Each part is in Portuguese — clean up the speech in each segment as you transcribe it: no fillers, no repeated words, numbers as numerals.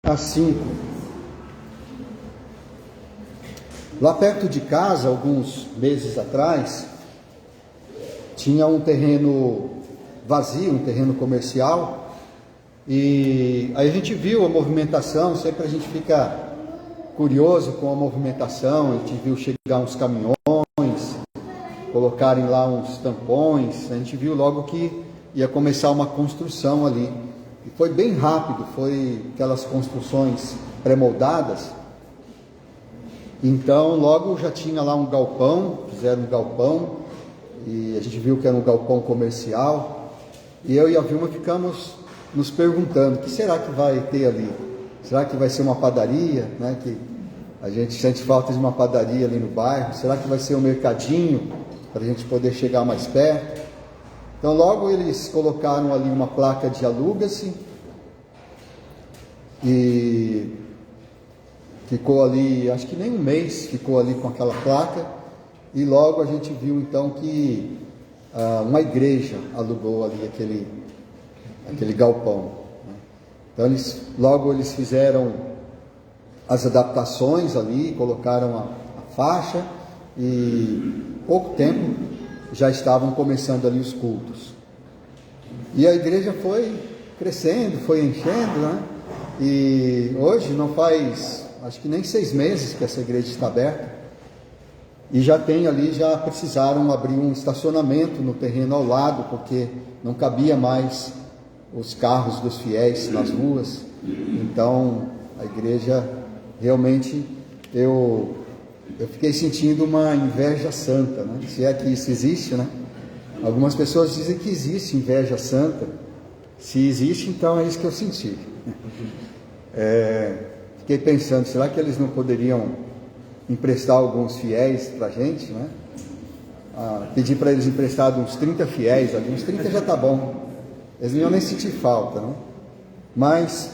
às 5. Lá perto de casa, alguns meses atrás, tinha um terreno vazio, um terreno comercial, e aí a gente viu a movimentação. Sempre a gente fica curioso com a movimentação. A gente viu chegar uns caminhões, colocarem lá uns tampões. A gente viu logo que ia começar uma construção ali, e foi bem rápido. Foi aquelas construções pré-moldadas. Então logo já tinha lá um galpão, fizeram um galpão, e a gente viu que era um galpão comercial, e eu e a Vilma ficamos nos perguntando: o que será que vai ter ali? Será que vai ser uma padaria, né? Que a gente sente falta de uma padaria ali no bairro. Será que vai ser um mercadinho, para a gente poder chegar mais perto? Então logo eles colocaram ali uma placa de aluga-se, e ficou ali, acho que nem um mês ficou ali com aquela placa, e logo a gente viu então que uma igreja alugou ali aquele galpão, né? Então logo eles fizeram as adaptações ali, colocaram a faixa, e pouco tempo já estavam começando ali os cultos. E a igreja foi crescendo, foi enchendo, né? E hoje não faz, acho que nem 6 meses que essa igreja está aberta, e já precisaram abrir um estacionamento no terreno ao lado, porque não cabia mais os carros dos fiéis nas ruas. Então a igreja realmente, eu fiquei sentindo uma inveja santa, né? Se é que isso existe, né? Algumas pessoas dizem que existe inveja santa. Se existe, então é isso que eu senti. Fiquei pensando, será que eles não poderiam emprestar alguns fiéis para a gente, né? Pedir para eles emprestar uns 30 fiéis ali, uns 30 já está bom, eles não iam nem sentir falta, né? Mas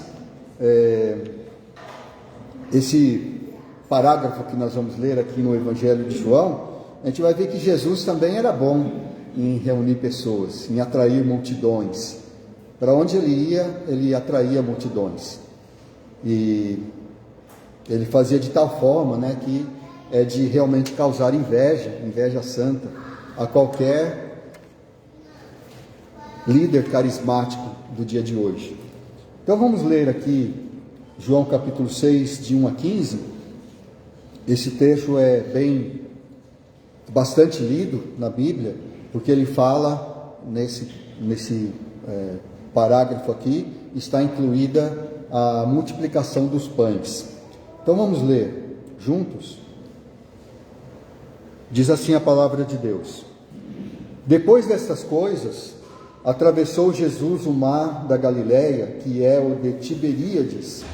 esse parágrafo que nós vamos ler aqui no Evangelho de João, a gente vai ver que Jesus também era bom em reunir pessoas, em atrair multidões. Para onde ele ia, ele atraía multidões. E ele fazia de tal forma, né, que é de realmente causar inveja santa a qualquer líder carismático do dia de hoje. Então vamos ler aqui João capítulo 6, de 1 a 15. Esse texto é bastante lido na Bíblia, porque ele fala nesse parágrafo aqui, está incluída a multiplicação dos pães. Então vamos ler juntos. Diz assim a palavra de Deus: Depois destas coisas, atravessou Jesus o mar da Galileia, que é o de Tiberíades.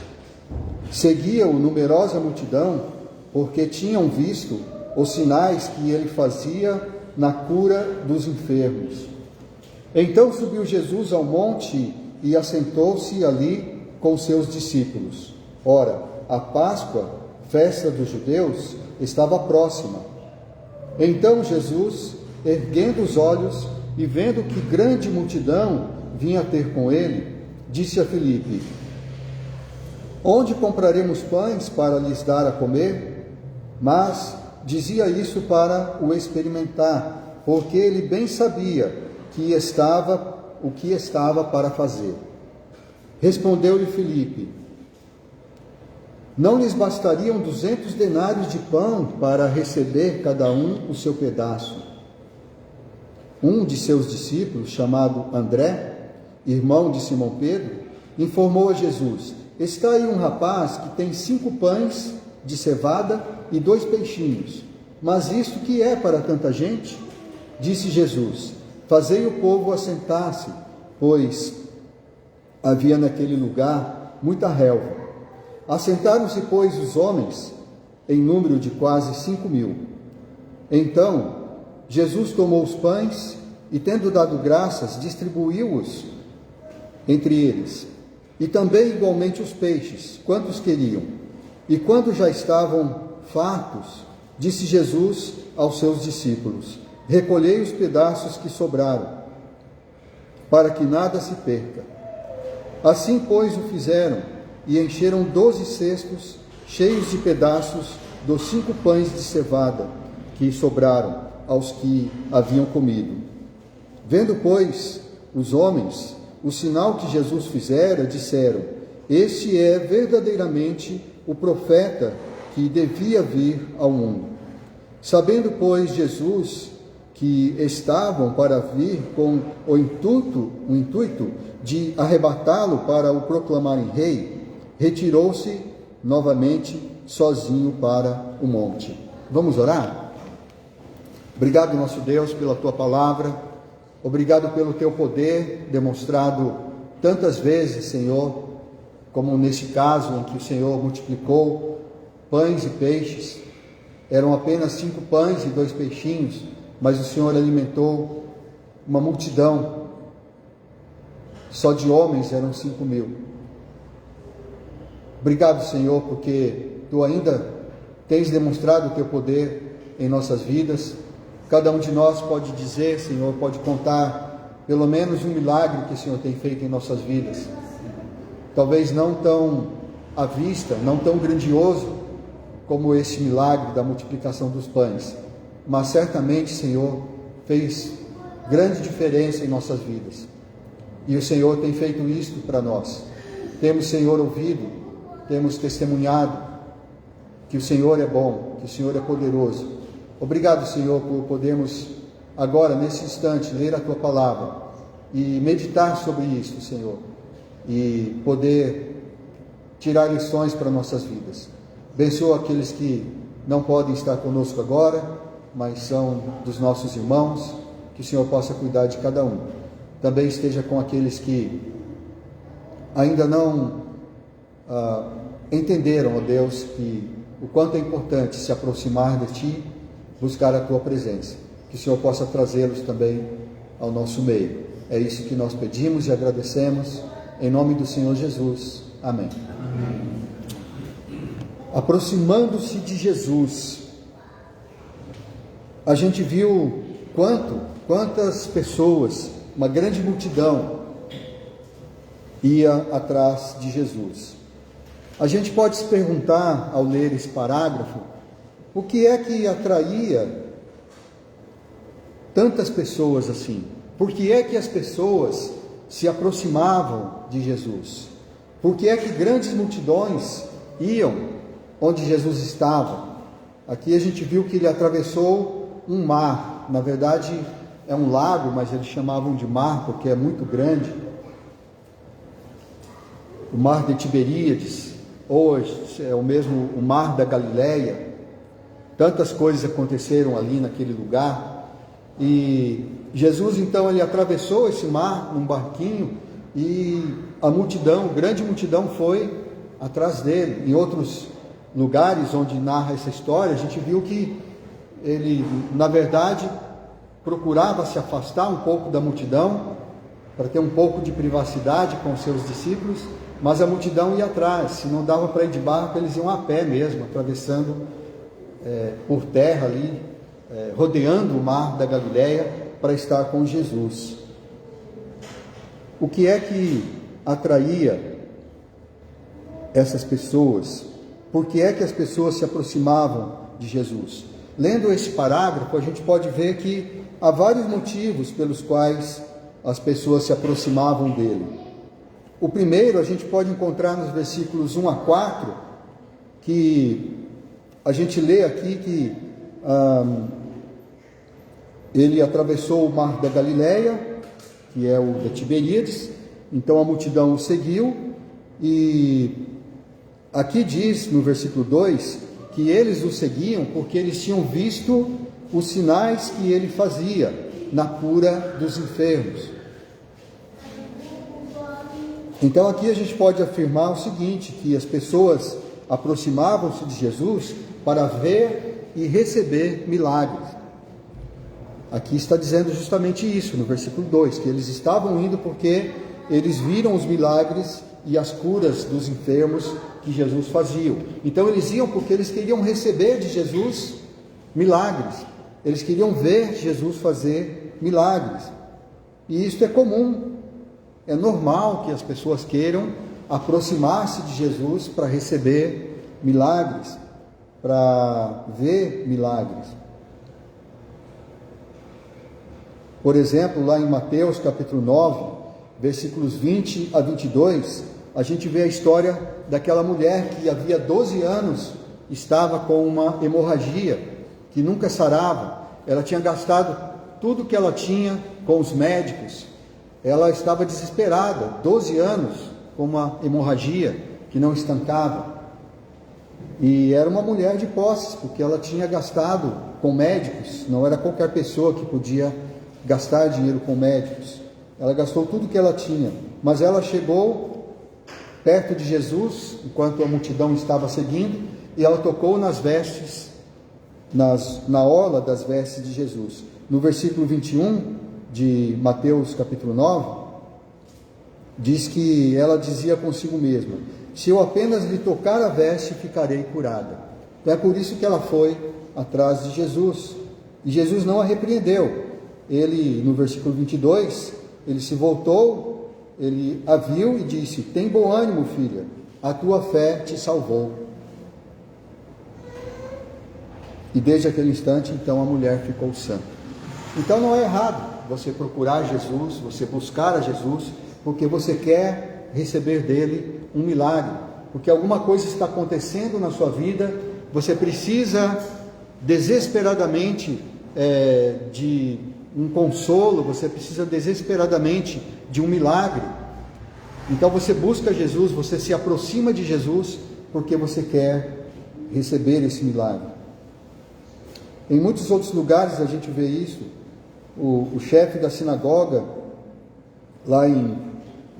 Seguia-o numerosa multidão, porque tinham visto os sinais que ele fazia na cura dos enfermos. Então subiu Jesus ao monte e assentou-se ali com seus discípulos. Ora, a Páscoa, festa dos judeus, estava próxima. Então Jesus, erguendo os olhos e vendo que grande multidão vinha ter com ele, disse a Filipe: Onde compraremos pães para lhes dar a comer? Mas dizia isso para o experimentar, porque ele bem sabia o que estava para fazer. Respondeu-lhe Filipe: Não lhes bastariam 200 denários de pão para receber cada um o seu pedaço? Um de seus discípulos, chamado André, irmão de Simão Pedro, informou a Jesus: Está aí um rapaz que tem 5 pães de cevada e 2 peixinhos. Mas isto que é para tanta gente? Disse Jesus: Fazei o povo assentar-se, pois havia naquele lugar muita relva. Assentaram-se, pois, os homens, em número de quase 5.000. Então Jesus tomou os pães e, tendo dado graças, distribuiu-os entre eles, e também igualmente os peixes, quantos queriam. E quando já estavam fartos, disse Jesus aos seus discípulos: Recolhei os pedaços que sobraram, para que nada se perca. Assim, pois, o fizeram, e encheram 12 cestos cheios de pedaços dos 5 pães de cevada que sobraram aos que haviam comido. Vendo, pois, os homens o sinal que Jesus fizera, disseram: este é verdadeiramente o profeta que devia vir ao mundo. Sabendo, pois, Jesus que estavam para vir com o intuito de arrebatá-lo para o proclamarem rei, retirou-se novamente sozinho para o monte. Vamos orar? Obrigado, nosso Deus, pela tua palavra. Obrigado pelo teu poder demonstrado tantas vezes, Senhor, como neste caso em que o Senhor multiplicou pães e peixes. Eram apenas 5 pães e 2 peixinhos, mas o Senhor alimentou uma multidão. Só de homens eram 5.000. Obrigado, Senhor, porque tu ainda tens demonstrado o teu poder em nossas vidas. Cada um de nós pode dizer, Senhor, pode contar pelo menos um milagre que o Senhor tem feito em nossas vidas. Talvez não tão à vista, não tão grandioso como esse milagre da multiplicação dos pães, mas certamente, Senhor, fez grande diferença em nossas vidas. E o Senhor tem feito isto para nós. Temos, Senhor, ouvido, temos testemunhado que o Senhor é bom, que o Senhor é poderoso. Obrigado, Senhor, por podermos agora, nesse instante, ler a Tua Palavra e meditar sobre isto, Senhor, e poder tirar lições para nossas vidas. Abençoa aqueles que não podem estar conosco agora, mas são dos nossos irmãos, que o Senhor possa cuidar de cada um. Também esteja com aqueles que ainda não entenderam, ó Deus, que o quanto é importante se aproximar de Ti, buscar a Tua presença, que o Senhor possa trazê-los também ao nosso meio. É isso que nós pedimos e agradecemos, em nome do Senhor Jesus. Amém. Amém. Aproximando-se de Jesus, a gente viu quantas pessoas, uma grande multidão, ia atrás de Jesus. A gente pode se perguntar, ao ler esse parágrafo, o que é que atraía tantas pessoas assim? Por que é que as pessoas se aproximavam de Jesus? Por que é que grandes multidões iam onde Jesus estava? Aqui a gente viu que ele atravessou um mar. Na verdade é um lago, mas eles chamavam de mar porque é muito grande. O mar de Tiberíades, ou é o mesmo o mar da Galileia. Tantas coisas aconteceram ali naquele lugar. E Jesus então ele atravessou esse mar num barquinho e a multidão, grande multidão, foi atrás dele. Em outros lugares onde narra essa história, a gente viu que ele, na verdade, procurava se afastar um pouco da multidão para ter um pouco de privacidade com os seus discípulos, mas a multidão ia atrás. Se não dava para ir de barco, eles iam a pé mesmo, atravessando por terra ali, rodeando o mar da Galileia para estar com Jesus. O que é que atraía essas pessoas? Por que é que as pessoas se aproximavam de Jesus? Lendo esse parágrafo, a gente pode ver que há vários motivos pelos quais as pessoas se aproximavam dele. O primeiro a gente pode encontrar nos versículos 1 a 4, que a gente lê aqui que ele atravessou o mar da Galileia, que é o de Tiberíades, então a multidão o seguiu, e aqui diz no versículo 2 que eles o seguiam porque eles tinham visto os sinais que ele fazia na cura dos enfermos. Então aqui a gente pode afirmar o seguinte, que as pessoas aproximavam-se de Jesus para ver e receber milagres. Aqui está dizendo justamente isso, no versículo 2, que eles estavam indo porque eles viram os milagres e as curas dos enfermos que Jesus fazia. Então eles iam porque eles queriam receber de Jesus milagres. Eles queriam ver Jesus fazer milagres. E isso é comum, é normal que as pessoas queiram aproximar-se de Jesus para receber milagres, para ver milagres. Por exemplo, lá em Mateus capítulo 9, versículos 20 a 22, a gente vê a história daquela mulher que havia 12 anos estava com uma hemorragia, que nunca sarava. Ela tinha gastado tudo que ela tinha com os médicos. Ela estava desesperada, 12 anos com uma hemorragia que não estancava. E era uma mulher de posses, porque ela tinha gastado com médicos. Não era qualquer pessoa que podia gastar dinheiro com médicos. Ela gastou tudo que ela tinha, mas ela chegou perto de Jesus, enquanto a multidão estava seguindo, e ela tocou nas vestes, na orla das vestes de Jesus. No versículo 21 de Mateus capítulo 9, diz que ela dizia consigo mesma: se eu apenas lhe tocar a veste, ficarei curada. Então é por isso que ela foi atrás de Jesus, e Jesus não a repreendeu. Ele, no versículo 22, ele se voltou, ele a viu e disse: tem bom ânimo, filha, a tua fé te salvou. E desde aquele instante, então, a mulher ficou sã. Então não é errado você procurar Jesus, você buscar a Jesus, porque você quer receber dele um milagre, porque alguma coisa está acontecendo na sua vida, você precisa desesperadamente de um consolo, você precisa desesperadamente de um milagre. Então você busca Jesus, você se aproxima de Jesus, porque você quer receber esse milagre. Em muitos outros lugares a gente vê isso. O chefe da sinagoga, lá em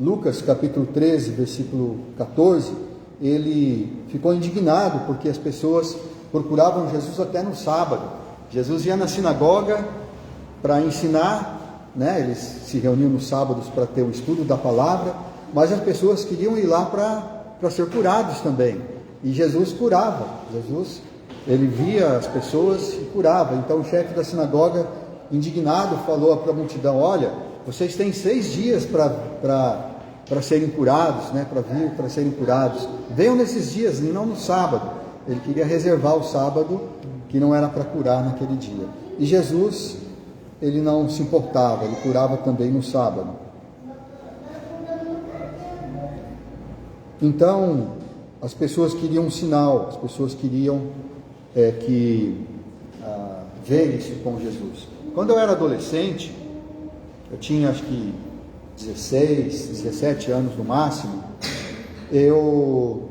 Lucas capítulo 13, versículo 14, ele ficou indignado porque as pessoas procuravam Jesus até no sábado. Jesus ia na sinagoga para ensinar, né? Eles se reuniam nos sábados para ter o estudo da palavra, mas as pessoas queriam ir lá para ser curados também. E Jesus curava. Jesus, ele via as pessoas e curava. Então o chefe da sinagoga, indignado, falou para a multidão: olha, vocês têm 6 dias para serem curados, né? Para serem curados. Venham nesses dias e não no sábado. Ele queria reservar o sábado, que não era para curar naquele dia. E Jesus, ele não se importava, ele curava também no sábado. Então, as pessoas queriam um sinal, as pessoas queriam ver isso com Jesus. Quando eu era adolescente, eu tinha acho que 16, 17 anos no máximo, eu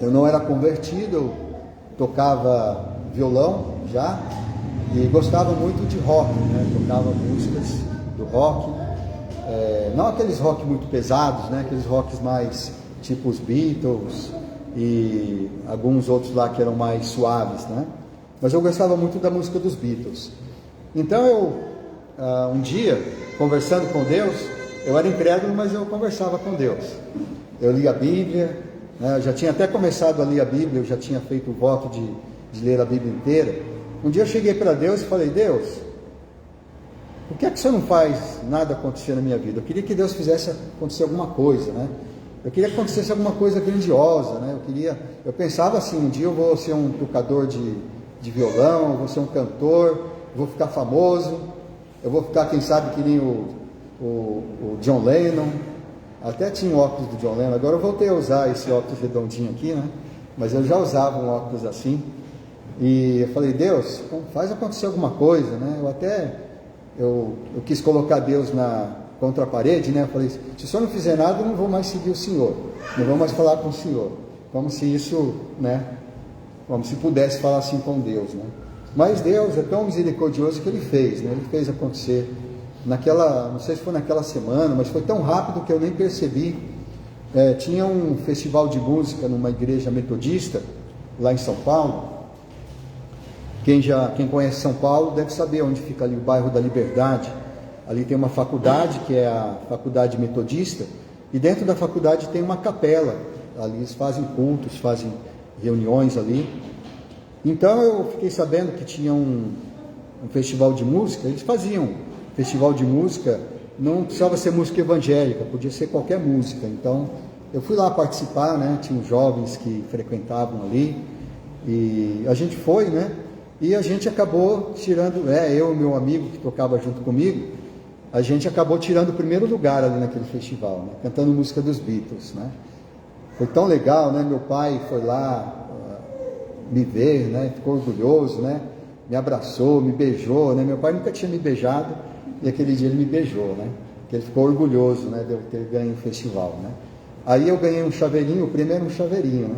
não era convertido, eu tocava violão já, e gostava muito de rock, né? Tocava músicas do rock, não aqueles rock muito pesados, né? Aqueles rocks mais tipo os Beatles e alguns outros lá que eram mais suaves, né? Mas eu gostava muito da música dos Beatles. Então eu, um dia, conversando com Deus, eu era incrédulo, mas eu conversava com Deus. Eu lia a Bíblia, né? Eu já tinha até começado a ler a Bíblia, eu já tinha feito o voto de ler a Bíblia inteira. Um dia eu cheguei para Deus e falei: Deus, por que é que o Senhor não faz nada acontecer na minha vida? Eu queria que Deus fizesse acontecer alguma coisa, né? Eu queria que acontecesse alguma coisa grandiosa, né? Eu pensava assim: um dia eu vou ser um tocador de violão, eu vou ser um cantor, eu vou ficar famoso, eu vou ficar, quem sabe, que nem o John Lennon. Até tinha o óculos do John Lennon, agora eu voltei a usar esse óculos redondinho aqui, né? Mas eu já usava um óculos assim. E eu falei: Deus, faz acontecer alguma coisa, né? Eu quis colocar Deus contra a parede, né? Eu falei: se o Senhor não fizer nada, eu não vou mais seguir o Senhor, não vou mais falar com o Senhor. Como se isso, né? Como se pudesse falar assim com Deus, né? Mas Deus é tão misericordioso que Ele fez, né? Ele fez acontecer não sei se foi naquela semana, mas foi tão rápido que eu nem percebi. Tinha um festival de música numa igreja metodista lá em São Paulo. Quem conhece São Paulo deve saber onde fica ali o bairro da Liberdade. Ali tem uma faculdade, que é a Faculdade Metodista, e dentro da faculdade tem uma capela. Ali eles fazem cultos, fazem reuniões ali. Então eu fiquei sabendo que tinha um festival de música. Eles faziam festival de música, não precisava ser música evangélica, podia ser qualquer música. Então eu fui lá participar, né? Tinha uns jovens que frequentavam ali, e a gente foi, né? E a gente acabou tirando, eu e meu amigo que tocava junto comigo, a gente acabou tirando o primeiro lugar ali naquele festival, né? Cantando música dos Beatles, né? Foi tão legal, né? Meu pai foi lá me ver, né? Ficou orgulhoso, né? Me abraçou, me beijou, né? Meu pai nunca tinha me beijado e aquele dia ele me beijou, né? Porque ele ficou orgulhoso, né? De eu ter ganho o festival, né? Aí eu ganhei um chaveirinho, o primeiro um chaveirinho, né?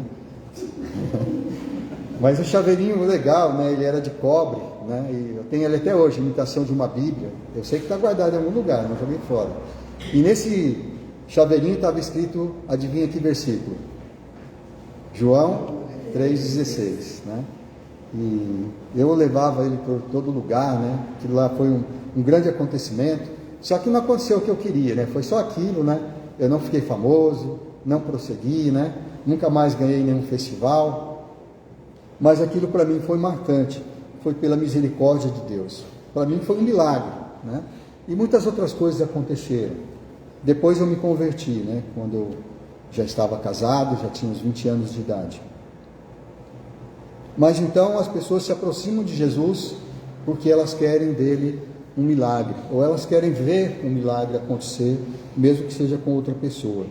Mas o chaveirinho legal, né? Ele era de cobre, né? E eu tenho ele até hoje, imitação de uma Bíblia. Eu sei que está guardado em algum lugar, não joguei fora. E nesse chaveirinho estava escrito, adivinha que versículo? João 3,16, né? E eu levava ele por todo lugar, né? Aquilo lá foi um grande acontecimento. Só que não aconteceu o que eu queria, né? Foi só aquilo, né? Eu não fiquei famoso, não prossegui, né? Nunca mais ganhei nenhum festival. Mas aquilo para mim foi marcante. Foi pela misericórdia de Deus. Para mim foi um milagre, né? E muitas outras coisas aconteceram. Depois eu me converti, né? Quando eu já estava casado, já tinha uns 20 anos de idade. Mas então as pessoas se aproximam de Jesus porque elas querem dele um milagre, ou elas querem ver um milagre acontecer, mesmo que seja com outra pessoa.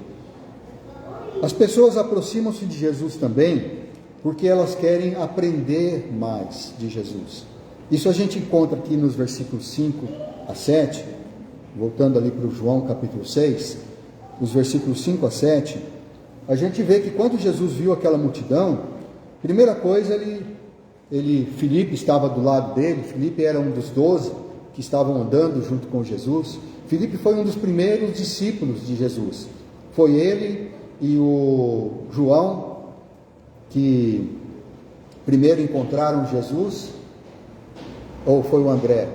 As pessoas aproximam-se de Jesus também porque elas querem aprender mais de Jesus. Isso a gente encontra aqui nos versículos 5 a 7, voltando ali para o João capítulo 6, os versículos 5 a 7, a gente vê que quando Jesus viu aquela multidão, primeira coisa, Filipe estava do lado dele. Filipe era um dos 12 que estavam andando junto com Jesus. Filipe foi um dos primeiros discípulos de Jesus. Foi ele e o João que primeiro encontraram Jesus, ou foi o André?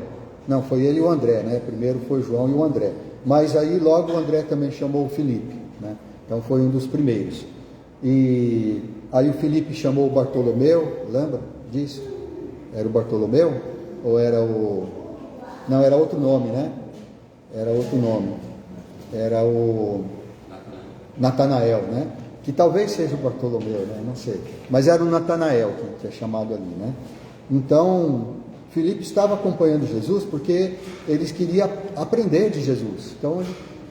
Não, foi ele e o André, né? Primeiro foi o João e o André. Mas aí logo o André também chamou o Filipe, né? Então foi um dos primeiros. E aí o Filipe chamou o Bartolomeu, lembra disso? Era o Bartolomeu? Ou era o... Não, era outro nome, né? Era outro nome. Era o Natanael, né? Que talvez seja o Bartolomeu, né? Não sei. Mas era o Natanael que é chamado ali, né? Então, Filipe estava acompanhando Jesus porque eles queriam aprender de Jesus. Então,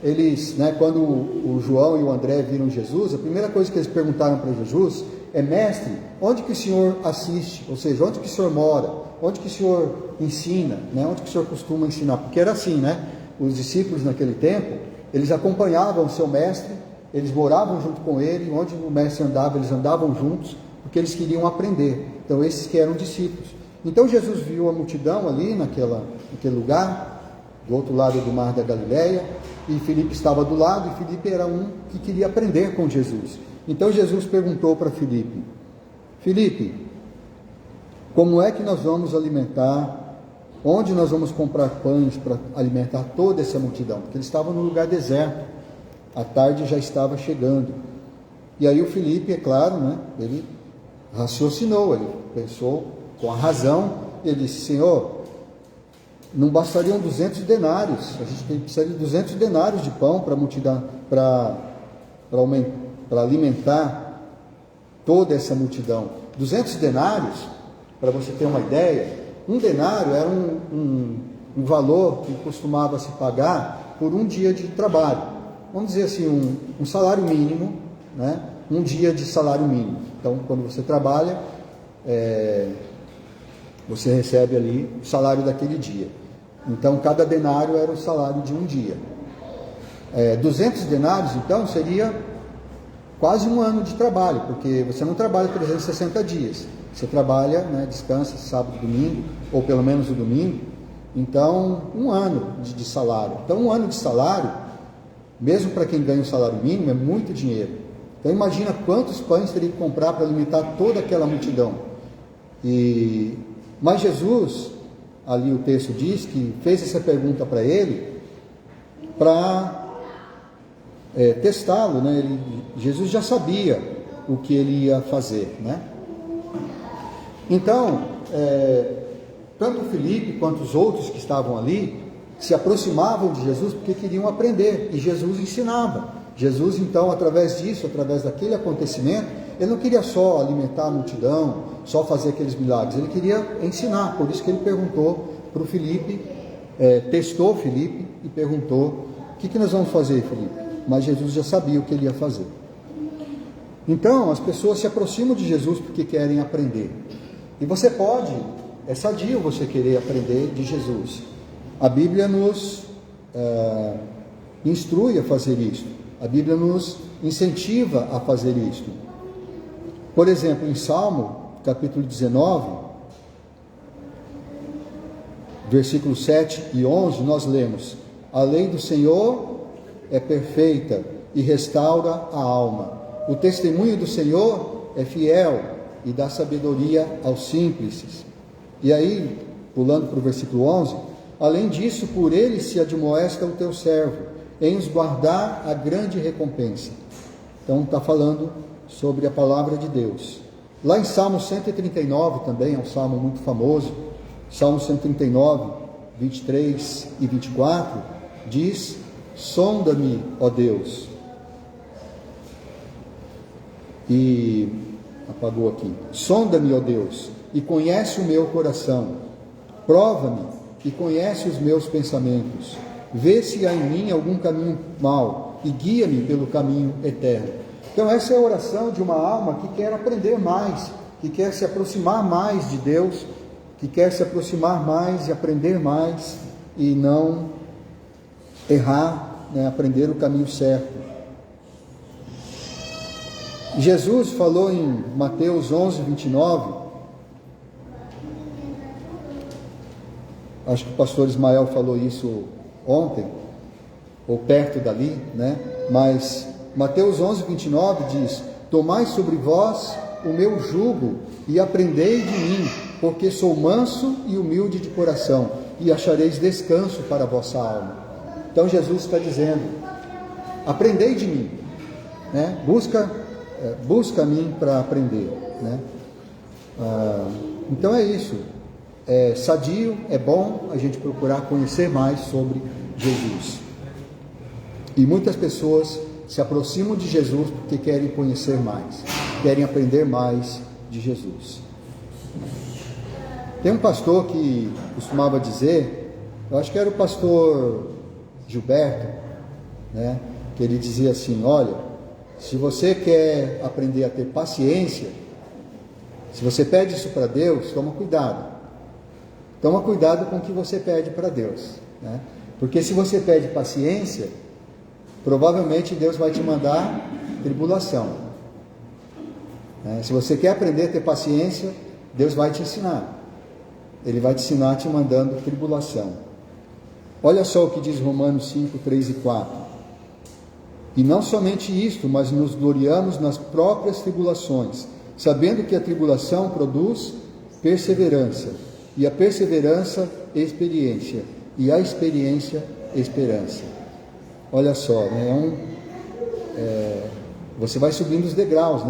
eles, né, quando o João e o André viram Jesus, a primeira coisa que eles perguntaram para Jesus é: mestre, onde que o senhor assiste? Ou seja, onde que o senhor mora? Onde que o senhor ensina? Né? Onde que o senhor costuma ensinar? Porque era assim, né? Os discípulos naquele tempo, eles acompanhavam o seu mestre, eles moravam junto com ele, onde o mestre andava, eles andavam juntos, porque eles queriam aprender. Então, esses que eram discípulos. Então, Jesus viu a multidão ali naquele lugar, do outro lado do mar da Galileia, e Filipe estava do lado, e Filipe era um que queria aprender com Jesus. Então Jesus perguntou para Filipe: Filipe, como é que nós vamos alimentar, onde nós vamos comprar pães para alimentar toda essa multidão? Porque eles estavam num lugar deserto, a tarde já estava chegando. E aí o Filipe, é claro, né, ele raciocinou, ele pensou com a razão, ele disse: Senhor, não bastariam 200 denários, a gente precisaria de 200 denários de pão para multidão, para alimentar toda essa multidão. 200 denários, para você ter uma ideia, um denário era um valor que costumava se pagar por um dia de trabalho. Vamos dizer assim, um salário mínimo, né? Um dia de salário mínimo. Então, quando você trabalha, você recebe ali o salário daquele dia. Então, cada denário era o salário de um dia. 200 denários, então, seria quase um ano de trabalho, porque você não trabalha 360 dias. Você trabalha, né, descansa sábado e domingo, ou pelo menos o domingo. Então, um ano de salário. Então, um ano de salário, mesmo para quem ganha um salário mínimo, é muito dinheiro. Então, imagina quantos pães teria que comprar para alimentar toda aquela multidão. Mas Jesus, ali o texto diz que fez essa pergunta para ele para testá-lo, né? Jesus já sabia o que ele ia fazer, né? Então, tanto Filipe quanto os outros que estavam ali se aproximavam de Jesus porque queriam aprender, e Jesus ensinava, Jesus, então, através disso, através daquele acontecimento, ele não queria só alimentar a multidão, só fazer aqueles milagres, ele queria ensinar. Por isso que ele perguntou para o Filipe, testou Filipe e perguntou: o que nós vamos fazer, Filipe? Mas Jesus já sabia o que ele ia fazer. Então, as pessoas se aproximam de Jesus porque querem aprender. E você pode, é sadio você querer aprender de Jesus. A Bíblia nos instrui a fazer isso. A Bíblia nos incentiva a fazer isto. Por exemplo, em Salmo, capítulo 19, versículos 7 e 11, nós lemos: a lei do Senhor é perfeita e restaura a alma. O testemunho do Senhor é fiel e dá sabedoria aos simples. E aí, pulando para o versículo 11, além disso, por ele se admoesta o teu servo, em os guardar a grande recompensa. Então está falando sobre a palavra de Deus. Lá em Salmo 139 também, é um salmo muito famoso, Salmo 139, 23 e 24, diz: sonda-me, ó Deus. E apagou aqui. Sonda-me, ó Deus, e conhece o meu coração. Prova-me e conhece os meus pensamentos. Vê se há em mim algum caminho mau e guia-me pelo caminho eterno. Então essa é a oração de uma alma que quer aprender mais, que quer se aproximar mais de Deus, que quer se aproximar mais e aprender mais e não errar, aprender o caminho certo. Jesus falou em Mateus 11, 29, acho que o pastor Ismael falou isso ontem, ou perto dali, mas Mateus 11, 29 diz: tomai sobre vós o meu jugo e aprendei de mim, porque sou manso e humilde de coração, e achareis descanso para a vossa alma. Então Jesus está dizendo: aprendei de mim, busca a mim para aprender, então é isso, é sadio, é bom a gente procurar conhecer mais sobre Jesus. E muitas pessoas se aproximam de Jesus porque querem conhecer mais, querem aprender mais de Jesus. Tem um pastor que costumava dizer, eu acho que era o pastor Gilberto, que ele dizia assim: olha, se você quer aprender a ter paciência, se você pede isso para Deus, toma cuidado. Toma cuidado com o que você pede para Deus, porque se você pede paciência, provavelmente Deus vai te mandar tribulação. Se você quer aprender a ter paciência, Deus vai te ensinar. Ele vai te ensinar te mandando tribulação. Olha só o que diz Romanos 5, 3 e 4. E não somente isto, mas nos gloriamos nas próprias tribulações, sabendo que a tribulação produz perseverança, e a perseverança, experiência, e a experiência, esperança. Olha só, você vai subindo os degraus,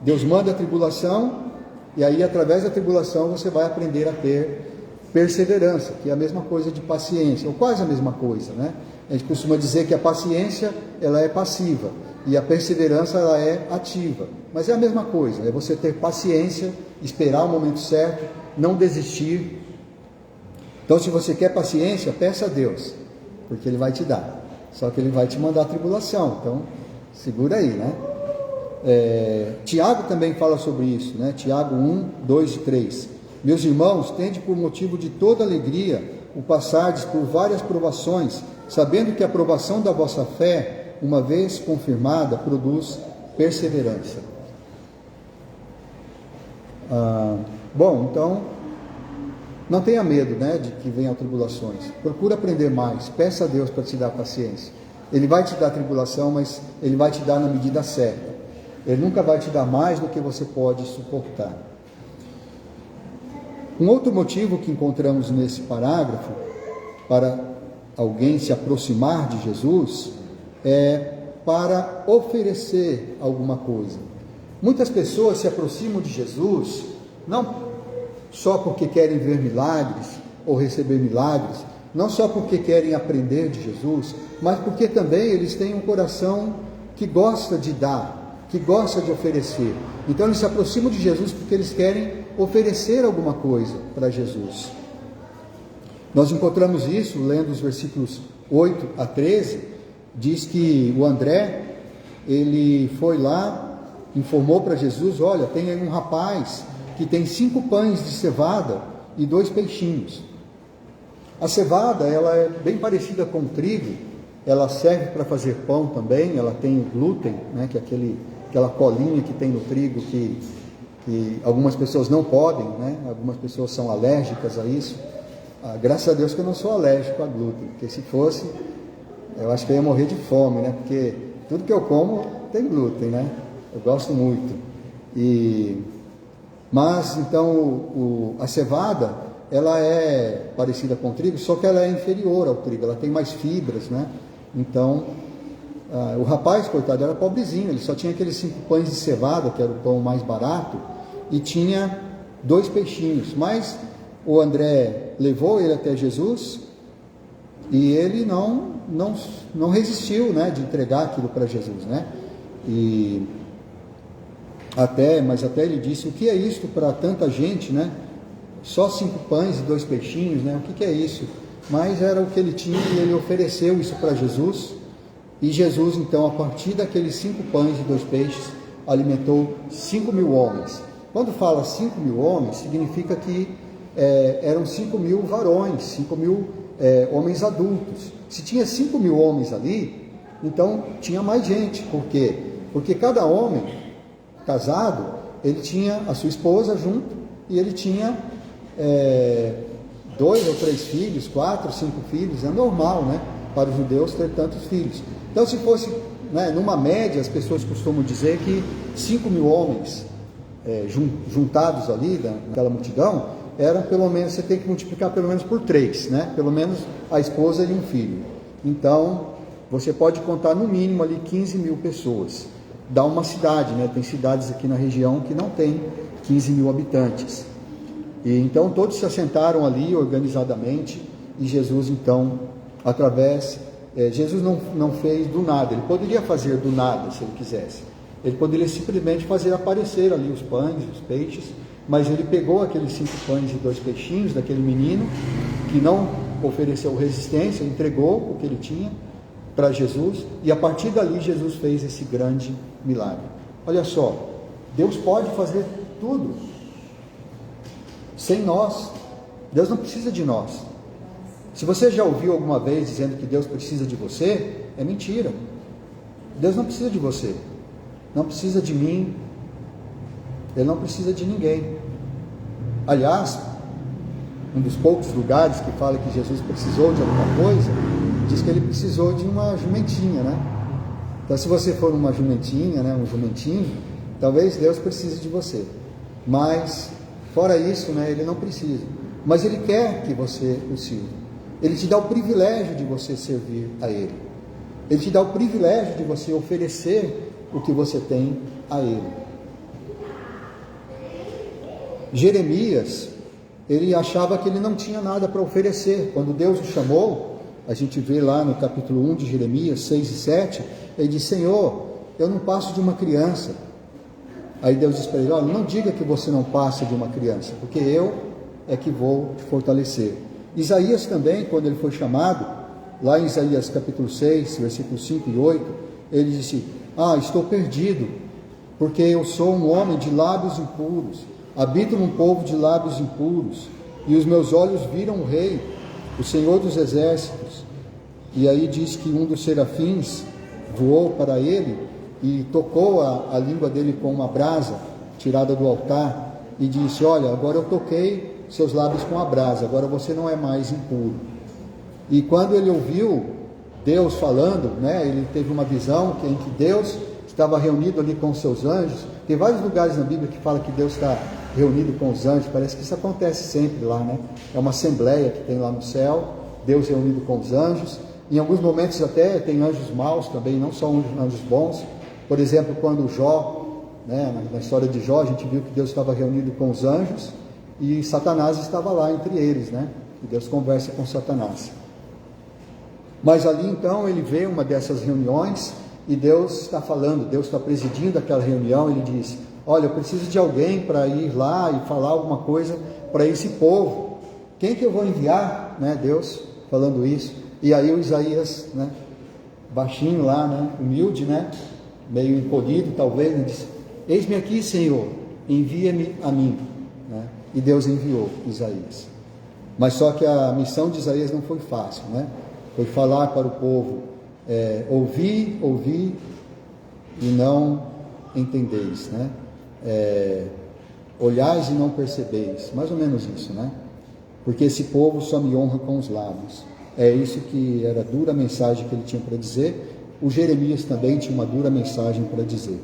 Deus manda a tribulação, e aí através da tribulação você vai aprender a ter perseverança, que é a mesma coisa de paciência, ou quase a mesma coisa, A gente costuma dizer que a paciência, ela é passiva, e a perseverança, ela é ativa, mas é a mesma coisa, é você ter paciência, esperar o momento certo, não desistir. Então, se você quer paciência, peça a Deus, porque Ele vai te dar, só que Ele vai te mandar a tribulação, então segura aí, Tiago também fala sobre isso, Tiago 1, 2 e 3. Meus irmãos, tende por motivo de toda alegria o passardes por várias provações, sabendo que a provação da vossa fé, uma vez confirmada, produz perseverança. Bom, então, não tenha medo, de que venham tribulações. Procura aprender mais, peça a Deus para te dar paciência. Ele vai te dar tribulação, mas Ele vai te dar na medida certa. Ele nunca vai te dar mais do que você pode suportar. Um outro motivo que encontramos nesse parágrafo, para alguém se aproximar de Jesus, é para oferecer alguma coisa. Muitas pessoas se aproximam de Jesus, não só porque querem ver milagres, ou receber milagres, não só porque querem aprender de Jesus, mas porque também eles têm um coração que gosta de dar, que gosta de oferecer. Então eles se aproximam de Jesus porque eles querem oferecer alguma coisa para Jesus. Nós encontramos isso lendo os versículos 8 a 13, diz que o André, ele foi lá, informou para Jesus: olha, tem aí um rapaz que tem 5 pães de cevada e 2 peixinhos. A cevada, ela é bem parecida com o trigo, ela serve para fazer pão também, ela tem o glúten, né, que é aquela colinha que tem no trigo que algumas pessoas não podem, né, algumas pessoas são alérgicas a isso. Graças a Deus que eu não sou alérgico a glúten, porque se fosse, eu acho que eu ia morrer de fome, né, porque tudo que eu como tem glúten, né, eu gosto muito. Mas então a cevada, ela é parecida com o trigo, só que ela é inferior ao trigo, ela tem mais fibras, né? Então o rapaz, coitado, era pobrezinho, ele só tinha aqueles 5 pães de cevada, que era o pão mais barato, e tinha 2 peixinhos. Mas o André levou ele até Jesus e ele não resistiu, né, de entregar aquilo para Jesus, né? Mas até ele disse: o que é isto para tanta gente, né? Só 5 pães e 2 peixinhos, né? O que é isso? Mas era o que ele tinha e ele ofereceu isso para Jesus. E Jesus, então, a partir daqueles 5 pães e 2 peixes, alimentou 5.000 homens. Quando fala 5.000 homens, significa que eram 5.000 varões, 5.000 homens adultos. Se tinha 5.000 homens ali, então tinha mais gente. Por quê? Porque cada homem casado, ele tinha a sua esposa junto, e ele tinha 2 ou 3 filhos, 4, 5 filhos. É normal, né, para os judeus ter tantos filhos. Então, se fosse, né, numa média, as pessoas costumam dizer que 5.000 homens juntados ali naquela multidão, eram pelo menos, você tem que multiplicar pelo menos por 3, né? Pelo menos a esposa e um filho. Então, você pode contar no mínimo ali 15.000 pessoas. Dá uma cidade, né? Tem cidades aqui na região que não tem 15.000 habitantes. E então todos se assentaram ali organizadamente, e Jesus então, Jesus não fez do nada. Ele poderia fazer do nada se ele quisesse. Ele poderia simplesmente fazer aparecer ali os pães, os peixes, mas ele pegou aqueles 5 pães e 2 peixinhos daquele menino que não ofereceu resistência, entregou o que ele tinha para Jesus, e a partir dali Jesus fez esse grande milagre. Olha só, Deus pode fazer tudo sem nós. Deus não precisa de nós. Se você já ouviu alguma vez dizendo que Deus precisa de você, é mentira. Deus não precisa de você, não precisa de mim, Ele não precisa de ninguém. Aliás, um dos poucos lugares que fala que Jesus precisou de alguma coisa, diz que ele precisou de uma jumentinha, né? Então, se você for uma jumentinha, né, um jumentinho, talvez Deus precise de você. Mas, fora isso, né, ele não precisa. Mas ele quer que você o sirva. Ele te dá o privilégio de você servir a ele. Ele te dá o privilégio de você oferecer o que você tem a ele. Jeremias, ele achava que ele não tinha nada para oferecer. Quando Deus o chamou, a gente vê lá no capítulo 1 de Jeremias, 6 e 7, ele diz: Senhor, eu não passo de uma criança. Aí Deus diz para ele: olha, não diga que você não passa de uma criança, porque eu é que vou te fortalecer. Isaías também, quando ele foi chamado, lá em Isaías capítulo 6, versículos 5 e 8, ele disse: estou perdido, porque eu sou um homem de lábios impuros, habito num povo de lábios impuros, e os meus olhos viram o Rei, o Senhor dos Exércitos. E aí diz que um dos serafins voou para ele e tocou a língua dele com uma brasa tirada do altar, e disse: olha, agora eu toquei seus lábios com a brasa, agora você não é mais impuro. E quando ele ouviu Deus falando, né, ele teve uma visão em que Deus estava reunido ali com os seus anjos. Tem vários lugares na Bíblia que fala que Deus está reunido com os anjos, parece que isso acontece sempre lá, né? É uma assembleia que tem lá no céu, Deus reunido com os anjos. Em alguns momentos até tem anjos maus também, não só anjos bons. Por exemplo, quando Jó, né, na história de Jó, a gente viu que Deus estava reunido com os anjos e Satanás estava lá entre eles, né? E Deus conversa com Satanás. Mas ali então ele vê uma dessas reuniões e Deus está falando, Deus está presidindo aquela reunião. Ele diz: olha, eu preciso de alguém para ir lá e falar alguma coisa para esse povo. Quem que eu vou enviar? Né? Deus falando isso. E aí o Isaías, né, baixinho lá, né, humilde, né, meio encolhido talvez, ele disse: eis-me aqui, Senhor, envia-me a mim. Né? E Deus enviou Isaías. Mas só que a missão de Isaías não foi fácil, né? Foi falar para o povo: ouvi e não entendeis, né? Olhais e não percebeis, mais ou menos isso, né? Porque esse povo só me honra com os lábios. É isso que era a dura mensagem que ele tinha para dizer. O Jeremias também tinha uma dura mensagem para dizer,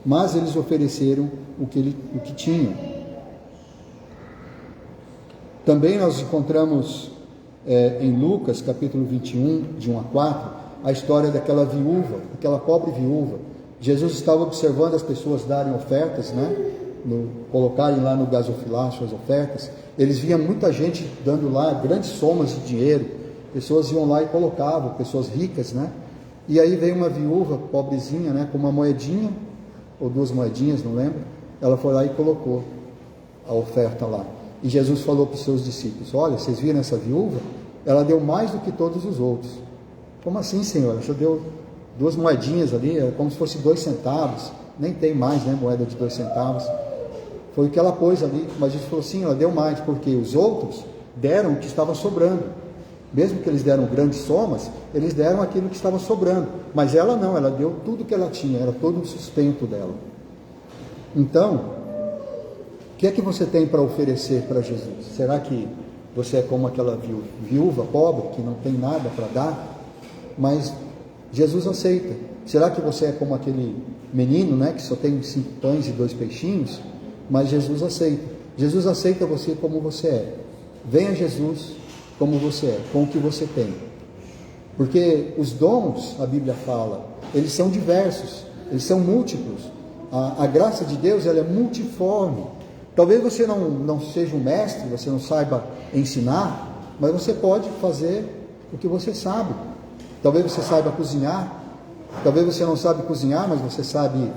mas eles ofereceram o que tinham. Também nós encontramos em Lucas capítulo 21, de 1 a 4, a história daquela viúva, aquela pobre viúva. Jesus estava observando as pessoas darem ofertas, né? Colocarem lá no gasofilar suas ofertas. Eles viam muita gente dando lá grandes somas de dinheiro. Pessoas iam lá e colocavam, pessoas ricas, né? E aí veio uma viúva pobrezinha, né, com uma moedinha ou 2 moedinhas, não lembro. Ela foi lá e colocou a oferta lá. E Jesus falou para os seus discípulos: olha, vocês viram essa viúva? Ela deu mais do que todos os outros. Como assim, Senhor? Você deu 2 moedinhas ali, é como se fosse 2 centavos. Nem tem mais, né, moeda de 2 centavos. Foi o que ela pôs ali. Mas Jesus falou: sim, ela deu mais, porque os outros deram o que estava sobrando. Mesmo que eles deram grandes somas, eles deram aquilo que estava sobrando. Mas ela não, ela deu tudo que ela tinha, era todo o sustento dela. Então, o que é que você tem para oferecer para Jesus? Será que você é como aquela viúva pobre, que não tem nada para dar? Mas Jesus aceita. Será que você é como aquele menino, né, que só tem 5 pães e 2 peixinhos? Mas Jesus aceita. Jesus aceita você como você é. Venha Jesus como você é, com o que você tem. Porque os dons, a Bíblia fala, eles são diversos, eles são múltiplos. A graça de Deus, ela é multiforme. Talvez você não seja um mestre, você não saiba ensinar, mas você pode fazer o que você sabe. Talvez você saiba cozinhar, talvez você não sabe cozinhar, mas você sabe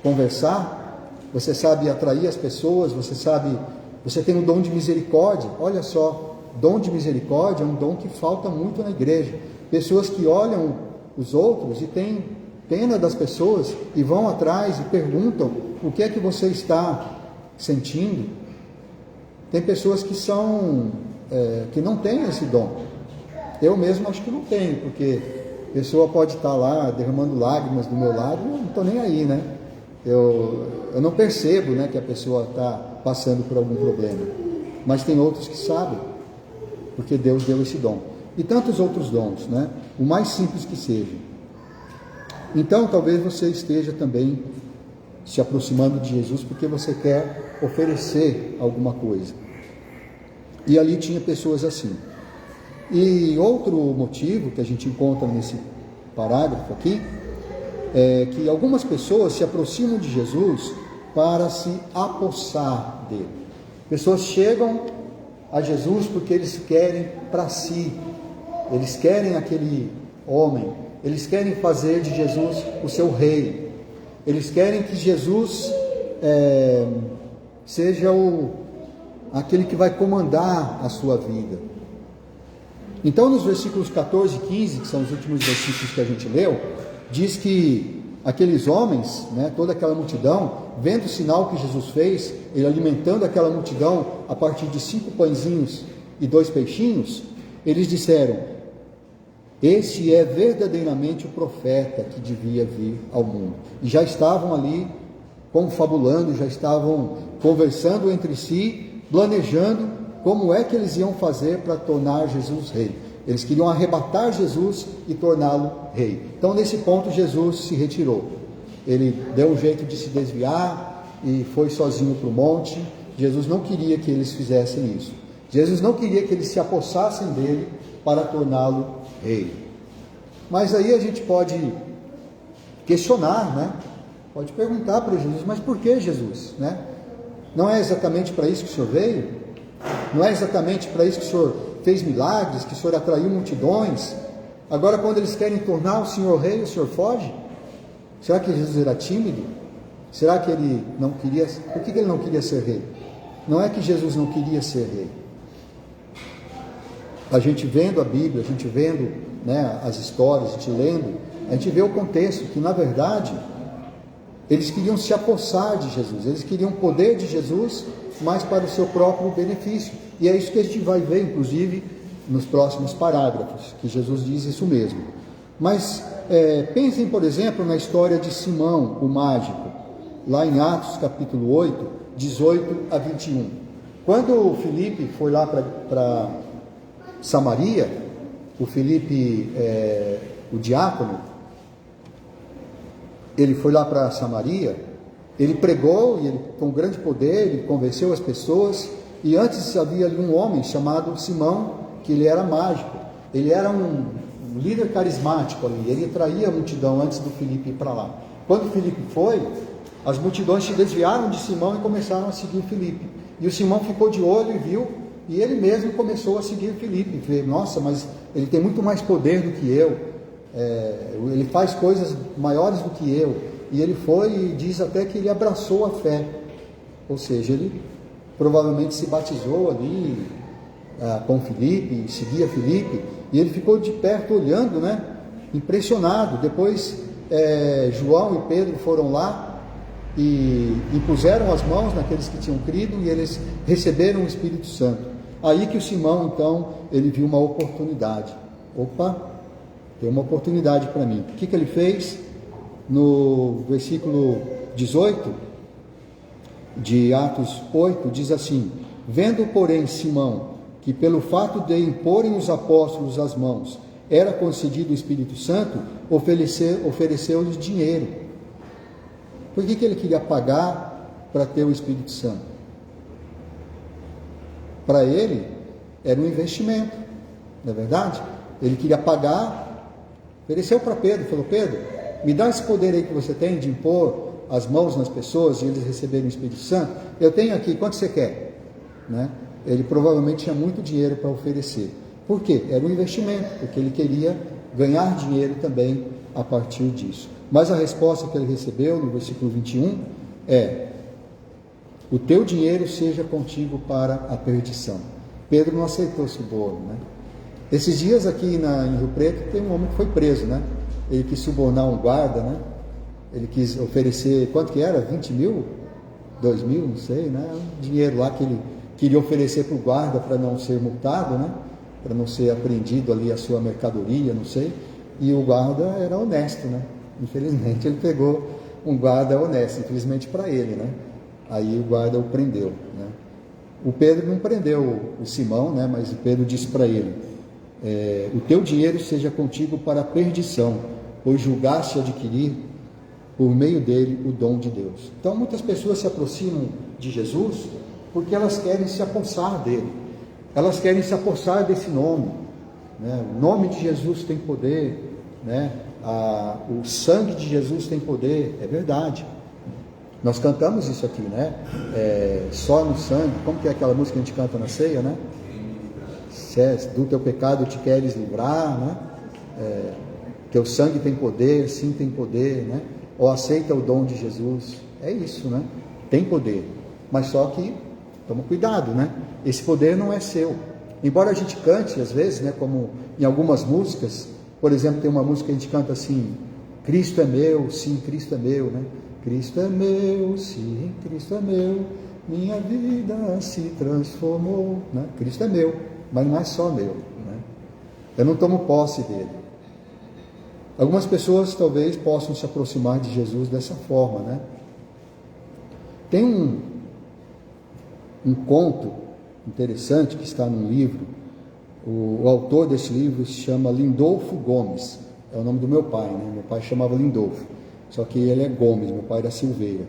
conversar, você sabe atrair as pessoas, você tem o dom de misericórdia. Olha só, dom de misericórdia é um dom que falta muito na igreja. Pessoas que olham os outros e têm pena das pessoas e vão atrás e perguntam: o que é que você está sentindo? Tem pessoas que que não têm esse dom. Eu mesmo acho que não tenho, porque a pessoa pode estar lá derramando lágrimas do meu lado e eu não estou nem aí, né? Eu não percebo, né, que a pessoa está passando por algum problema. Mas tem outros que sabem, porque Deus deu esse dom. E tantos outros dons, né? O mais simples que seja. Então, talvez você esteja também se aproximando de Jesus porque você quer oferecer alguma coisa. E ali tinha pessoas assim. E outro motivo que a gente encontra nesse parágrafo aqui é que algumas pessoas se aproximam de Jesus para se apossar dele. Pessoas chegam a Jesus porque eles querem para si, eles querem aquele homem, eles querem fazer de Jesus o seu rei, eles querem que Jesus seja aquele que vai comandar a sua vida. Então, nos versículos 14 e 15, que são os últimos versículos que a gente leu, diz que aqueles homens, né, toda aquela multidão, vendo o sinal que Jesus fez, ele alimentando aquela multidão a partir de 5 pãezinhos e 2 peixinhos, eles disseram: esse é verdadeiramente o profeta que devia vir ao mundo. E já estavam ali confabulando, já estavam conversando entre si, planejando como é que eles iam fazer para tornar Jesus rei. Eles queriam arrebatar Jesus e torná-lo rei. Então, nesse ponto, Jesus se retirou. Ele deu um jeito de se desviar e foi sozinho para o monte. Jesus não queria que eles fizessem isso. Jesus não queria que eles se apossassem dele para torná-lo rei. Mas aí a gente pode questionar, né? Pode perguntar para Jesus: mas por que Jesus? Né? Não é exatamente para isso que o Senhor veio? Não é exatamente para isso que o Senhor fez milagres, que o Senhor atraiu multidões? Agora, quando eles querem tornar o Senhor rei, o Senhor foge? Será que Jesus era tímido? Será que ele não queria? Por que ele não queria ser rei? Não é que Jesus não queria ser rei. A gente vendo a Bíblia, a gente vendo, né, as histórias, a gente lendo, a gente vê o contexto que, na verdade, eles queriam se apossar de Jesus, eles queriam o poder de Jesus, mas para o seu próprio benefício. E é isso que a gente vai ver, inclusive, nos próximos parágrafos, que Jesus diz isso mesmo. Mas pensem, por exemplo, na história de Simão, o mágico, lá em Atos capítulo 8, 18 a 21. Quando o Filipe foi lá para Samaria, o Filipe, o diácono, ele foi lá para Samaria, ele pregou, e ele, com grande poder, ele convenceu as pessoas, e antes havia ali um homem chamado Simão, que ele era mágico, ele era um líder carismático ali, ele atraía a multidão antes do Filipe ir para lá. Quando o Filipe foi, as multidões se desviaram de Simão e começaram a seguir Filipe, e o Simão ficou de olho e viu, e ele mesmo começou a seguir Filipe. Falei, nossa, mas ele tem muito mais poder do que eu, ele faz coisas maiores do que eu. E ele foi e diz até que ele abraçou a fé, ou seja, ele provavelmente se batizou ali com Filipe, seguia Filipe, e ele ficou de perto olhando, né, impressionado. Depois João e Pedro foram lá e impuseram as mãos naqueles que tinham crido, e eles receberam o Espírito Santo. Aí que o Simão, então, ele viu uma oportunidade. Opa, tem uma oportunidade para mim. O que ele fez? No versículo 18 de Atos 8, diz assim: vendo, porém, Simão, que pelo fato de imporem os apóstolos as mãos, era concedido o Espírito Santo, ofereceu-lhes dinheiro. Por que ele queria pagar para ter o Espírito Santo? Para ele, era um investimento, não é verdade? Ele queria pagar, ofereceu para Pedro, falou, Pedro, me dá esse poder aí que você tem de impor as mãos nas pessoas e eles receberem o Espírito Santo. Eu tenho aqui, quanto você quer? Né? Ele provavelmente tinha muito dinheiro para oferecer. Por quê? Era um investimento, porque ele queria ganhar dinheiro também a partir disso. Mas a resposta que ele recebeu no versículo 21 é: o teu dinheiro seja contigo para a perdição. Pedro não aceitou esse bolo, né? Esses dias aqui em Rio Preto tem um homem que foi preso, né? Ele quis subornar um guarda, né? Ele quis oferecer, quanto que era? 20 mil? 2 mil? Não sei, né? Um dinheiro lá que ele queria oferecer para o guarda para não ser multado, né? Para não ser apreendido ali a sua mercadoria, não sei. E o guarda era honesto, né? Infelizmente ele pegou um guarda honesto, infelizmente para ele, né? Aí o guarda o prendeu, né? O Pedro não prendeu o Simão, né? Mas o Pedro disse para ele: o teu dinheiro seja contigo para a perdição, pois julgaste adquirir por meio dele o dom de Deus. Então muitas pessoas se aproximam de Jesus porque elas querem se apossar dele, elas querem se apossar desse nome, né? O nome de Jesus tem poder, né? O sangue de Jesus tem poder, é verdade. Nós cantamos isso aqui, né? Só no sangue, como que é aquela música que a gente canta na ceia, né? Do teu pecado te queres livrar, né? Teu sangue tem poder, sim, tem poder, né? Ou aceita o dom de Jesus, é isso, né? Tem poder, mas só que toma cuidado, né? Esse poder não é seu. Embora a gente cante às vezes, né? Como em algumas músicas, por exemplo, tem uma música que a gente canta assim: Cristo é meu, sim, Cristo é meu, né? Cristo é meu, sim, Cristo é meu, minha vida se transformou, né? Cristo é meu, mas não é só meu, né? Eu não tomo posse dele. Algumas pessoas talvez possam se aproximar de Jesus dessa forma, né? Tem um conto interessante que está num livro. O autor desse livro se chama Lindolfo Gomes, é o nome do meu pai, né? Meu pai chamava Lindolfo, só que ele é Gomes, meu pai era Silveira.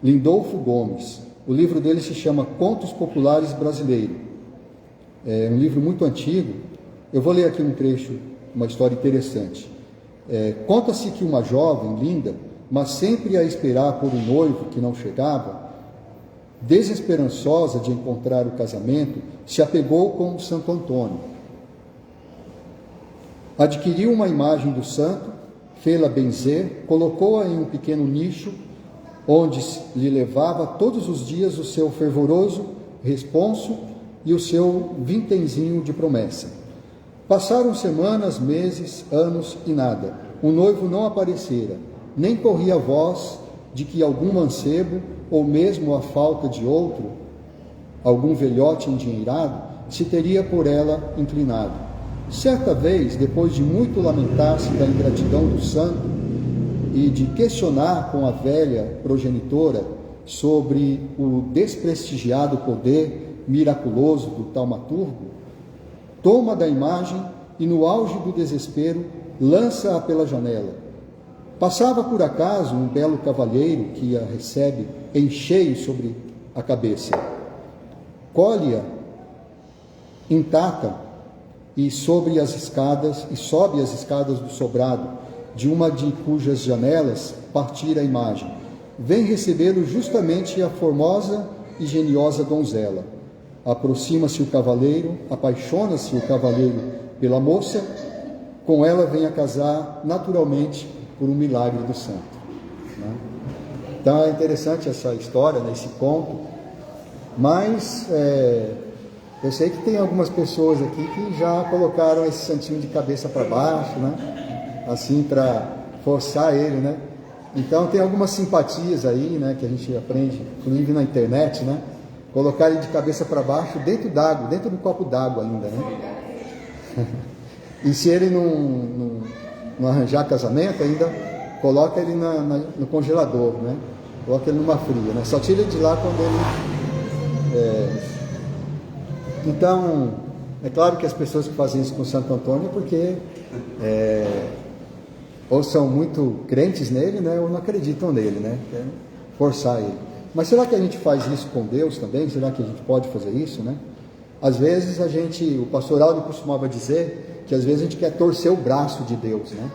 Lindolfo Gomes. O livro dele se chama Contos Populares Brasileiros. É um livro muito antigo. Eu vou ler aqui um trecho, uma história interessante. Conta-se que uma jovem linda, mas sempre a esperar por um noivo que não chegava, desesperançosa de encontrar o casamento, se apegou com Santo Antônio. Adquiriu uma imagem do santo, fê-la benzer, colocou-a em um pequeno nicho, onde lhe levava todos os dias o seu fervoroso responso e o seu vintenzinho de promessa. Passaram semanas, meses, anos e nada. O noivo não aparecera, nem corria a voz de que algum mancebo, ou mesmo a falta de outro, algum velhote endinheirado, se teria por ela inclinado. Certa vez, depois de muito lamentar-se da ingratidão do santo e de questionar com a velha progenitora sobre o desprestigiado poder miraculoso do taumaturgo, toma da imagem e, no auge do desespero, lança-a pela janela. Passava por acaso um belo cavalheiro que a recebe em cheio sobre a cabeça. Colhe-a intacta e sobe as escadas do sobrado, de uma de cujas janelas partira a imagem. Vem recebê-lo justamente a formosa e geniosa donzela. Aproxima-se o cavaleiro, apaixona-se o cavaleiro pela moça, com ela vem a casar naturalmente por um milagre do santo. Né? Então é interessante essa história, né, esse conto, mas eu sei que tem algumas pessoas aqui que já colocaram esse santinho de cabeça para baixo, né, assim para forçar ele, né? Então tem algumas simpatias aí, né, que a gente aprende, inclusive na internet, né? Colocar ele de cabeça para baixo dentro d'água, dentro do copo d'água ainda, né? E se ele não arranjar casamento ainda, coloca ele no congelador, né? Coloca ele numa fria, né? Só tira ele de lá quando ele... Então, é claro que as pessoas que fazem isso com Santo Antônio, porque ou são muito crentes nele, né? Ou não acreditam nele, né? Querem forçar ele. Mas será que a gente faz isso com Deus também? Será que a gente pode fazer isso, né? Às vezes o pastor Aldo costumava dizer que às vezes a gente quer torcer o braço de Deus, né?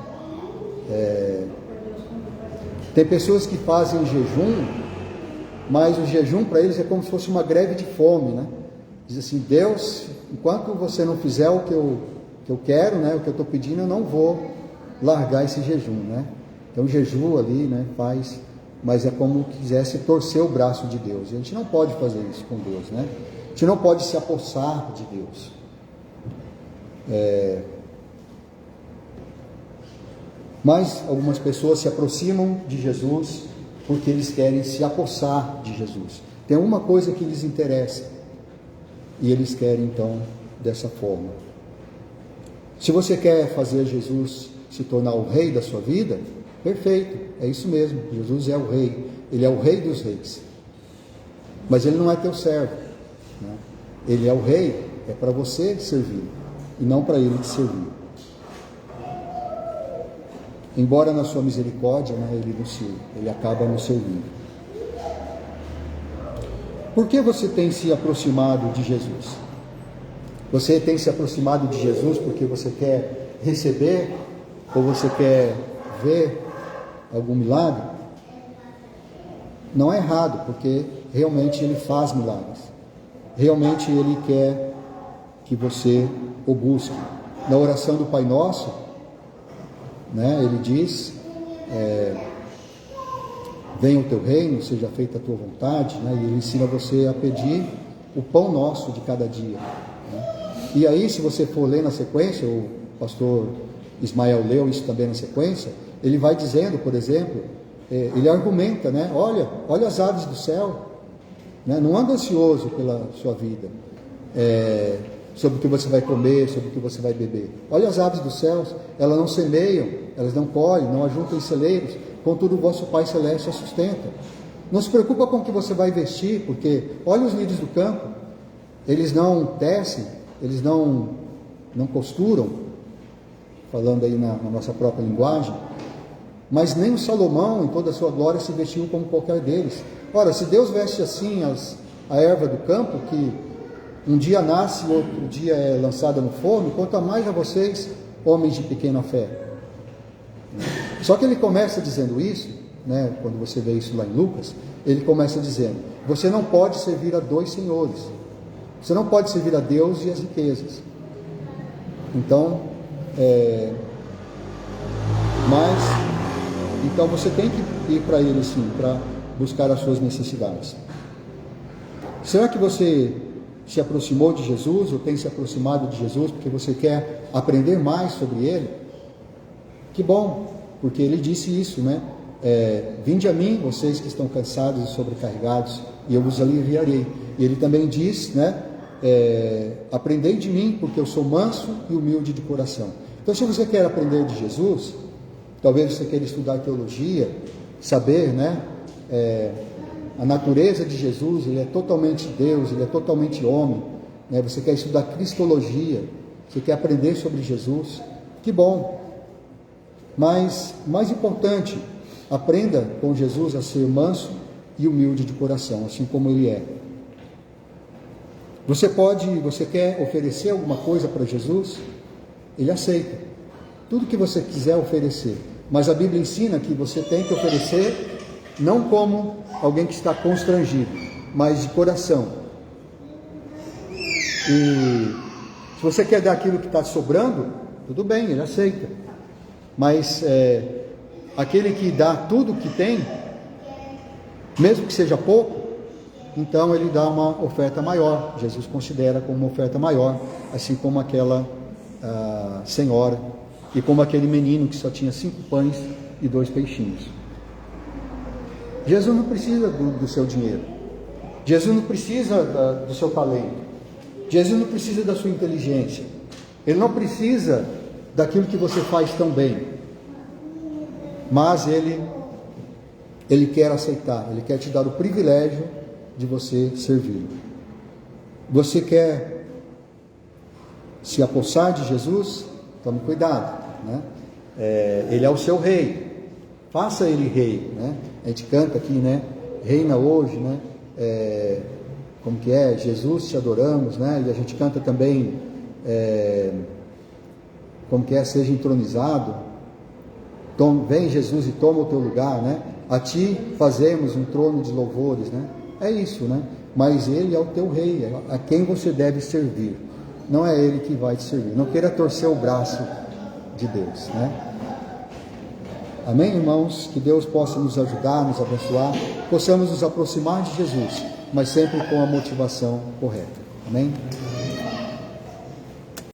Tem pessoas que fazem jejum, mas o jejum para eles é como se fosse uma greve de fome, né? Diz assim: Deus, enquanto você não fizer o que eu quero, né? O que eu estou pedindo, eu não vou largar esse jejum, né? Então o jejum ali, né? Faz... mas é como quisesse torcer o braço de Deus. E a gente não pode fazer isso com Deus, né? A gente não pode se apossar de Deus. Mas algumas pessoas se aproximam de Jesus porque eles querem se apossar de Jesus. Tem uma coisa que lhes interessa e eles querem então dessa forma. Se você quer fazer Jesus se tornar o rei da sua vida, perfeito, é isso mesmo. Jesus é o rei, ele é o rei dos reis, mas ele não é teu servo, né? Ele é o rei, é para você servir e não para ele te servir. Embora na sua misericórdia, né, ele acaba nos servindo. Por que você tem se aproximado de Jesus? Você tem se aproximado de Jesus porque você quer receber ou você quer ver algum milagre? Não é errado, porque realmente ele faz milagres. Realmente ele quer que você o busque. Na oração do Pai Nosso, né, ele diz: venha o teu reino, seja feita a tua vontade, né, e ele ensina você a pedir o pão nosso de cada dia, né? E aí, se você for ler na sequência, o pastor Ismael leu isso também na sequência, ele vai dizendo, por exemplo, ele argumenta, né? Olha as aves do céu, né? Não anda ansioso pela sua vida, sobre o que você vai comer, sobre o que você vai beber. Olha as aves dos céus, elas não semeiam, elas não colhem, não ajuntam em celeiros, contudo o vosso Pai Celeste a sustenta. Não se preocupa com o que você vai vestir, porque olha os lírios do campo, eles não tecem, eles não costuram, falando aí na nossa própria linguagem, mas nem o Salomão, em toda a sua glória, se vestiu como qualquer deles. Ora, se Deus veste assim a erva do campo, que um dia nasce, outro dia é lançada no forno, quanto a mais a vocês, homens de pequena fé. Só que ele começa dizendo isso, né, quando você vê isso lá em Lucas, ele começa dizendo: você não pode servir a dois senhores. Você não pode servir a Deus e as riquezas. Então, Mas, então você tem que ir para Ele sim, para buscar as suas necessidades. Será que você se aproximou de Jesus, ou tem se aproximado de Jesus, porque você quer aprender mais sobre Ele? Que bom, porque Ele disse isso, né? Vinde a mim, vocês que estão cansados e sobrecarregados, e eu vos aliviarei. E Ele também diz, né? Aprendei de mim, porque eu sou manso e humilde de coração. Então, se você quer aprender de Jesus, talvez você queira estudar teologia, saber, né? A natureza de Jesus, Ele é totalmente Deus, Ele é totalmente homem, né? Você quer estudar cristologia, você quer aprender sobre Jesus, que bom. Mas, mais importante, aprenda com Jesus a ser manso e humilde de coração, assim como Ele é. Você quer oferecer alguma coisa para Jesus? Ele aceita tudo que você quiser oferecer, mas a Bíblia ensina que você tem que oferecer não como alguém que está constrangido, mas de coração. E se você quer dar aquilo que está sobrando, tudo bem, Ele aceita. Mas aquele que dá tudo que tem, mesmo que seja pouco, então ele dá uma oferta maior. Jesus considera como uma oferta maior, assim como aquela senhora e como aquele menino que só tinha 5 pães e 2 peixinhos. Jesus não precisa do seu dinheiro, Jesus não precisa do seu talento, Jesus não precisa da sua inteligência, Ele não precisa daquilo que você faz tão bem, mas Ele quer aceitar, Ele quer te dar o privilégio de você servir. Você quer se apossar de Jesus? Tome cuidado, né? Ele é o seu rei, faça Ele rei, né? A gente canta aqui, né? Reina hoje, né? Como que é? Jesus, te adoramos, né? E a gente canta também, como que é? Seja entronizado. Vem Jesus e toma o teu lugar, né? A ti fazemos um trono de louvores, né? É isso, né? Mas Ele é o teu rei, a quem você deve servir. Não é Ele que vai te servir. Não queira torcer o braço de Deus, né? Amém, irmãos? Que Deus possa nos ajudar, nos abençoar, possamos nos aproximar de Jesus, mas sempre com a motivação correta. Amém?